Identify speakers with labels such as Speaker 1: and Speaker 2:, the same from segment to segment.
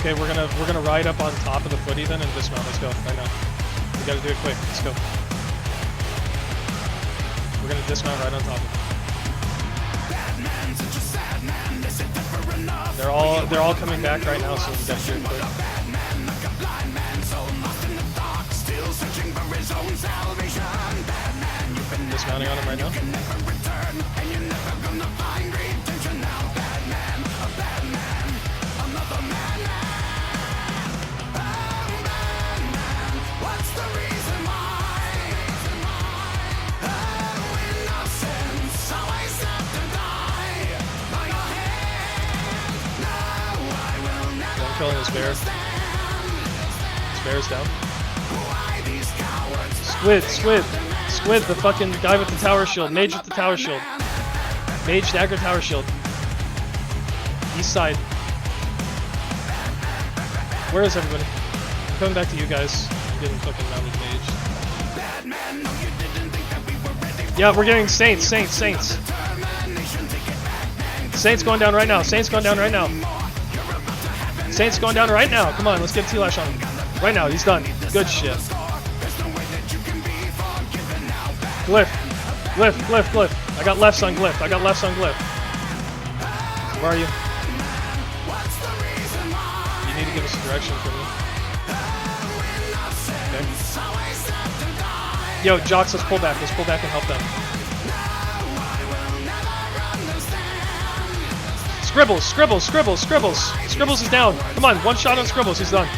Speaker 1: Okay, we're gonna ride up on top of the footy then and dismount. Let's go right now. We gotta do it quick. Let's go. We're gonna dismount right on top of it. They're all coming back right now, so we gotta do it quick. Dismounting on him right now. I'm killing this bear. This bear's down. Squid, the fucking guy with the tower shield. Mage with the tower shield. Mage, dagger, tower shield. East side. Where is everybody? I'm coming back to you guys. I'm getting fucking mounted mage. Yeah, we're getting Saints. Saints going down right now. Saints going down right now. Saints going down right now. Come on, let's get T-Lash on him. Right now, he's done. Good shit. Glyph. I got lefts on Glyph. Where are you? You need to give us a direction for me. Okay. Yo, Jocks, let's pull back. Let's pull back and help them. Scribbles. Scribbles is down. Come on, one shot on Scribbles. He's done.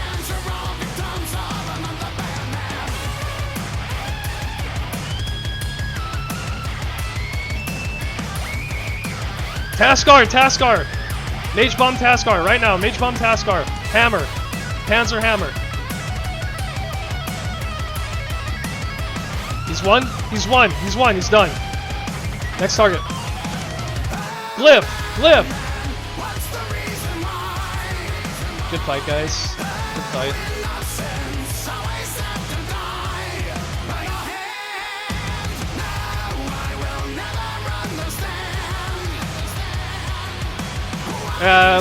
Speaker 1: Taskar! Mage bomb Taskar right now. Mage bomb Taskar. Hammer. Panzer hammer. He's one. He's done. Next target. Glyph. Good fight, guys. Good fight.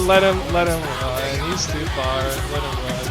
Speaker 1: Let him run. He's too far. Let him run.